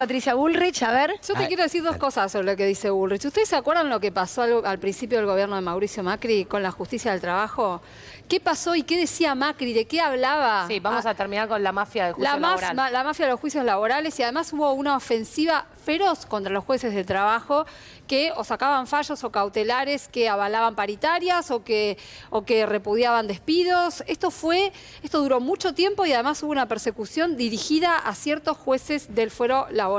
Patricia Bullrich, a ver. Yo te quiero decir dos cosas sobre lo que dice Bullrich. ¿Ustedes se acuerdan lo que pasó al principio del gobierno de Mauricio Macri con la justicia del trabajo? ¿Qué pasó y qué decía Macri? ¿De qué hablaba? Sí, vamos a terminar con la mafia de juicios laborales. La mafia de los juicios laborales, y además hubo una ofensiva feroz contra los jueces de trabajo que o sacaban fallos o cautelares que avalaban paritarias o que repudiaban despidos. Esto duró mucho tiempo y además hubo una persecución dirigida a ciertos jueces del fuero laboral.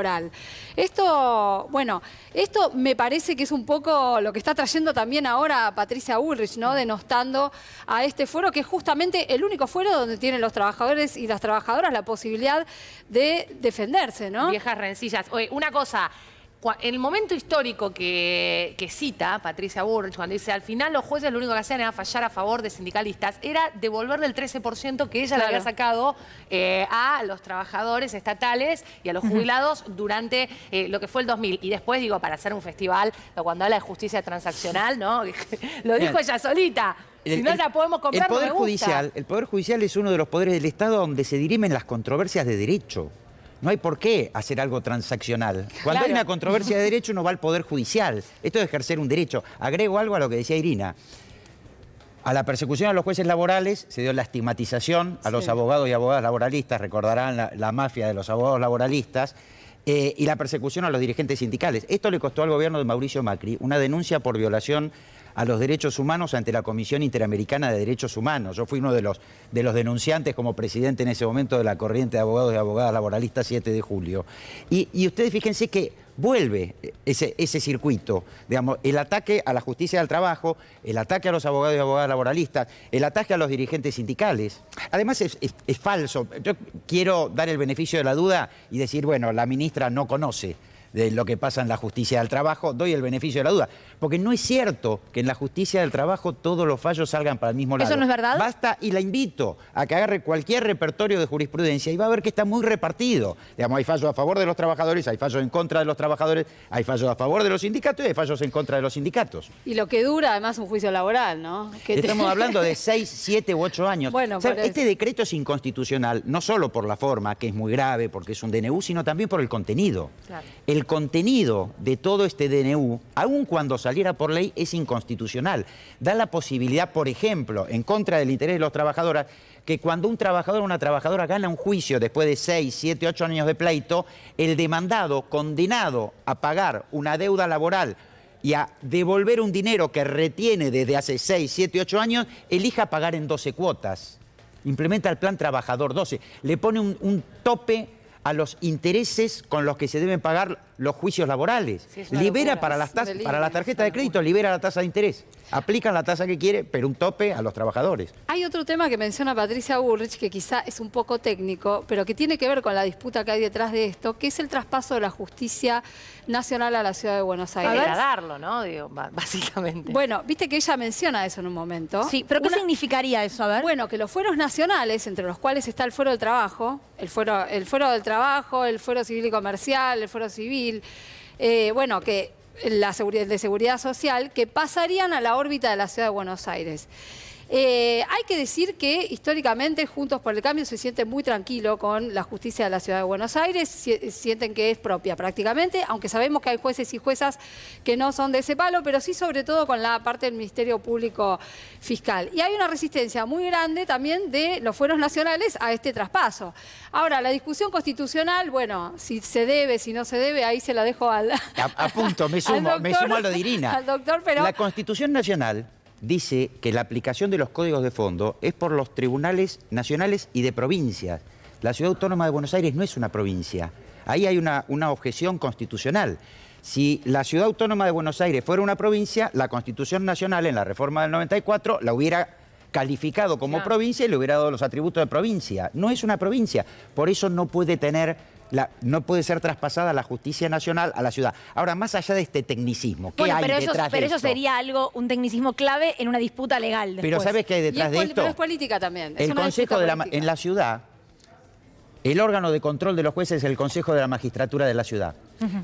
Esto me parece que es un poco lo que está trayendo también ahora Patricia Bullrich, ¿no? Denostando a este fuero, que es justamente el único fuero donde tienen los trabajadores y las trabajadoras la posibilidad de defenderse, ¿no? Viejas rencillas. Oye, una cosa, en el momento histórico que cita Patricia Bullrich, cuando dice al final los jueces lo único que hacían era fallar a favor de sindicalistas, era devolverle el 13% que ella le había sacado a los trabajadores estatales y a los jubilados durante lo que fue el 2000. Y después, digo, para hacer un festival, cuando habla de justicia transaccional, ¿no? Lo dijo ella solita. Si no la podemos comprar, no me gusta. El Poder Judicial es uno de los poderes del Estado donde se dirimen las controversias de derecho. No hay por qué hacer algo transaccional. Cuando hay una controversia de derecho, uno va al Poder Judicial. Esto es ejercer un derecho. Agrego algo a lo que decía Irina. A la persecución a los jueces laborales se dio la estigmatización a los abogados y abogadas laboralistas, recordarán la mafia de los abogados laboralistas, y la persecución a los dirigentes sindicales. Esto le costó al gobierno de Mauricio Macri una denuncia por violación a los derechos humanos ante la Comisión Interamericana de Derechos Humanos. Yo fui uno de los denunciantes como presidente en ese momento de la corriente de abogados y abogadas laboralistas 7 de julio. Y ustedes fíjense que vuelve ese circuito, digamos, el ataque a la justicia del trabajo, el ataque a los abogados y abogadas laboralistas, el ataque a los dirigentes sindicales. Además es falso. Yo quiero dar el beneficio de la duda y decir, bueno, la ministra no conoce de lo que pasa en la justicia del trabajo, doy el beneficio de la duda. Porque no es cierto que en la justicia del trabajo todos los fallos salgan para el mismo lado. ¿Eso no es verdad? Basta, y la invito a que agarre cualquier repertorio de jurisprudencia y va a ver que está muy repartido. Digamos, hay fallos a favor de los trabajadores, hay fallos en contra de los trabajadores, hay fallos a favor de los sindicatos y hay fallos en contra de los sindicatos. Y lo que dura, además, un juicio laboral, ¿no? Estamos hablando de 6, 7 u 8 años. Bueno, o sea, este decreto es inconstitucional, no solo por la forma, que es muy grave, porque es un DNU, sino también por el contenido. Claro. El contenido de todo este DNU, aun cuando saliera por ley, es inconstitucional. Da la posibilidad, por ejemplo, en contra del interés de los trabajadores, que cuando un trabajador o una trabajadora gana un juicio después de 6, 7, 8 años de pleito, el demandado, condenado a pagar una deuda laboral y a devolver un dinero que retiene desde hace 6, 7, 8 años, elija pagar en 12 cuotas. Implementa el plan Trabajador 12. Le pone un tope a los intereses con los que se deben pagar los juicios laborales. Sí, libera para las tarjetas de crédito, libera la tasa de interés. Aplican la tasa que quiere, pero un tope a los trabajadores. Hay otro tema que menciona Patricia Bullrich, que quizá es un poco técnico, pero que tiene que ver con la disputa que hay detrás de esto, que es el traspaso de la justicia nacional a la ciudad de Buenos Aires. Degradarlo, ¿no? Digo, básicamente. Bueno, viste que ella menciona eso en un momento. Sí, pero ¿qué significaría eso? A ver. Bueno, que los fueros nacionales, entre los cuales está el fuero del trabajo, el fuero del trabajo, el fuero civil y comercial, el fuero civil, que el de seguridad social, que pasarían a la órbita de la ciudad de Buenos Aires. Hay que decir que históricamente Juntos por el Cambio se siente muy tranquilo con la justicia de la ciudad de Buenos Aires, sienten que es propia prácticamente, aunque sabemos que hay jueces y juezas que no son de ese palo, pero sí sobre todo con la parte del Ministerio Público Fiscal. Y hay una resistencia muy grande también de los fueros nacionales a este traspaso. Ahora, la discusión constitucional, bueno, si se debe, si no se debe, ahí se la dejo al... A punto, me sumo a lo de Irina. Al doctor, pero... La Constitución Nacional dice que la aplicación de los códigos de fondo es por los tribunales nacionales y de provincias. La Ciudad Autónoma de Buenos Aires no es una provincia. Ahí hay una objeción constitucional. Si la Ciudad Autónoma de Buenos Aires fuera una provincia, la Constitución Nacional en la reforma del 94 la hubiera calificado como provincia y le hubiera dado los atributos de provincia. No es una provincia, por eso no puede no puede ser traspasada la justicia nacional a la ciudad. Ahora, más allá de este tecnicismo, ¿qué hay detrás de esto? Pero eso sería un tecnicismo clave en una disputa legal después. Pero ¿sabes qué hay detrás de esto? Pero es política también. El Consejo en la ciudad, el órgano de control de los jueces es el Consejo de la Magistratura de la ciudad.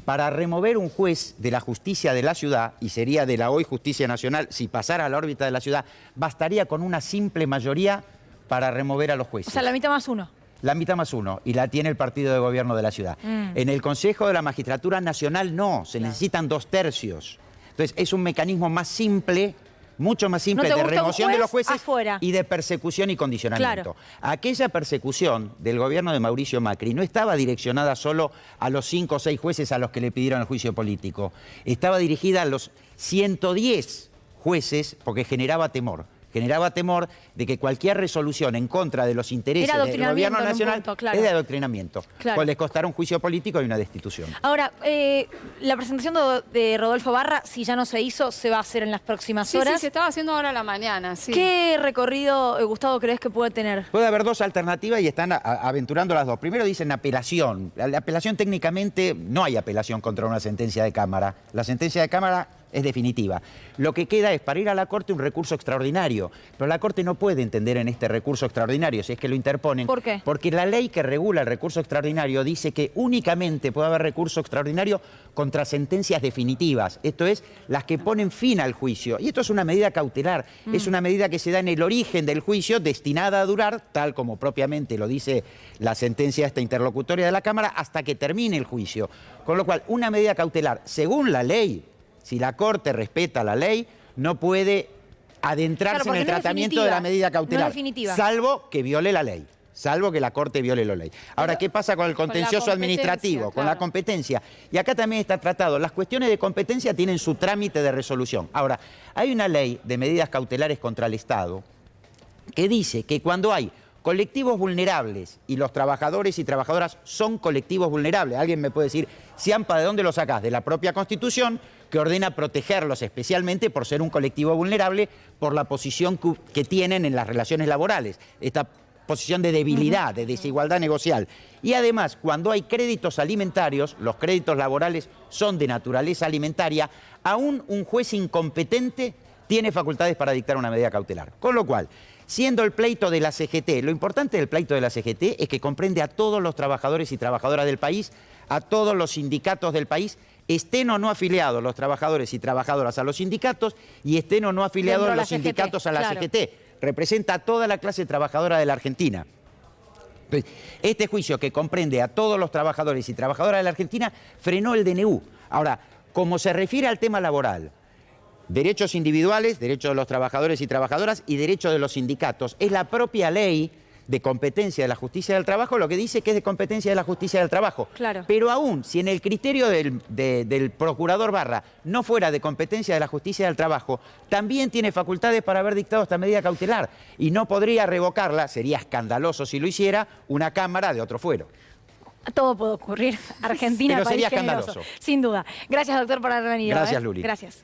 Para remover un juez de la justicia de la ciudad, y sería de la hoy Justicia Nacional, si pasara a la órbita de la ciudad, bastaría con una simple mayoría para remover a los jueces. O sea, la mitad más uno. la mitad más uno, y la tiene el partido de gobierno de la ciudad. En el Consejo de la Magistratura Nacional no, se necesitan 2/3. Entonces es un mecanismo más simple, mucho más simple, ¿No te de gusta un remoción de juez? los jueces Afuera. y de persecución y condicionamiento. Claro. Aquella persecución del gobierno de Mauricio Macri no estaba direccionada solo a los 5 o 6 jueces a los que le pidieron el juicio político. Estaba dirigida a los 110 jueces porque generaba temor. Generaba temor de que cualquier resolución en contra de los intereses Era del gobierno adoctrinamiento en un nacional punto, claro. es de adoctrinamiento. Claro. Pues les costará un juicio político y una destitución. Ahora, la presentación de Rodolfo Barra, si ya no se hizo, se va a hacer en las próximas Sí, horas. sí, se estaba haciendo ahora a la mañana, sí. ¿Qué recorrido, Gustavo, crees que puede tener? Puede haber 2 alternativas y están aventurando las 2. Primero dicen apelación. La apelación técnicamente no hay apelación contra una sentencia de Cámara. La sentencia de Cámara es definitiva. Lo que queda es para ir a la Corte un recurso extraordinario. Pero la Corte no puede entender en este recurso extraordinario, si es que lo interponen. ¿Por qué? Porque la ley que regula el recurso extraordinario dice que únicamente puede haber recurso extraordinario contra sentencias definitivas. Esto es, las que ponen fin al juicio. Y esto es una medida cautelar. Es una medida que se da en el origen del juicio, destinada a durar, tal como propiamente lo dice la sentencia esta interlocutoria de la Cámara, hasta que termine el juicio. Con lo cual, una medida cautelar, según la ley, si la Corte respeta la ley, no puede adentrarse Claro, en el porque no es tratamiento de la definitiva. medida No cautelar, es definitiva. salvo que viole la ley. Salvo que la Corte viole la ley. Ahora, ¿qué pasa con el con la contencioso competencia, administrativo? Con la claro. competencia. Y acá también está tratado. Las cuestiones de competencia tienen su trámite de resolución. Ahora, hay una ley de medidas cautelares contra el Estado que dice que cuando hay colectivos vulnerables y los trabajadores y trabajadoras son colectivos vulnerables. Alguien me puede decir, Ciampa, ¿de dónde lo sacás? De la propia Constitución, que ordena protegerlos especialmente por ser un colectivo vulnerable, por la posición que tienen en las relaciones laborales. Esta posición de debilidad, de desigualdad negocial. Y además, cuando hay créditos alimentarios, los créditos laborales son de naturaleza alimentaria, aún un juez incompetente tiene facultades para dictar una medida cautelar. Con lo cual, siendo el pleito de la CGT, lo importante del pleito de la CGT es que comprende a todos los trabajadores y trabajadoras del país, a todos los sindicatos del país, estén o no afiliados los trabajadores y trabajadoras a los sindicatos y estén o no afiliados Dentro de la los CGT, sindicatos a la claro. CGT. Representa a toda la clase trabajadora de la Argentina. Entonces, este juicio que comprende a todos los trabajadores y trabajadoras de la Argentina frenó el DNU. Ahora, como se refiere al tema laboral, derechos individuales, derechos de los trabajadores y trabajadoras y derechos de los sindicatos, es la propia ley de competencia de la justicia del trabajo lo que dice que es de competencia de la justicia del trabajo. Claro. Pero aún, si en el criterio del procurador Barra no fuera de competencia de la justicia del trabajo, también tiene facultades para haber dictado esta medida cautelar y no podría revocarla, sería escandaloso si lo hiciera, una Cámara de otro fuero. Todo puede ocurrir. Argentina, Pero país sería generoso. escandaloso. Sin duda. Gracias, doctor, por haber venido. Gracias, Luli. Gracias.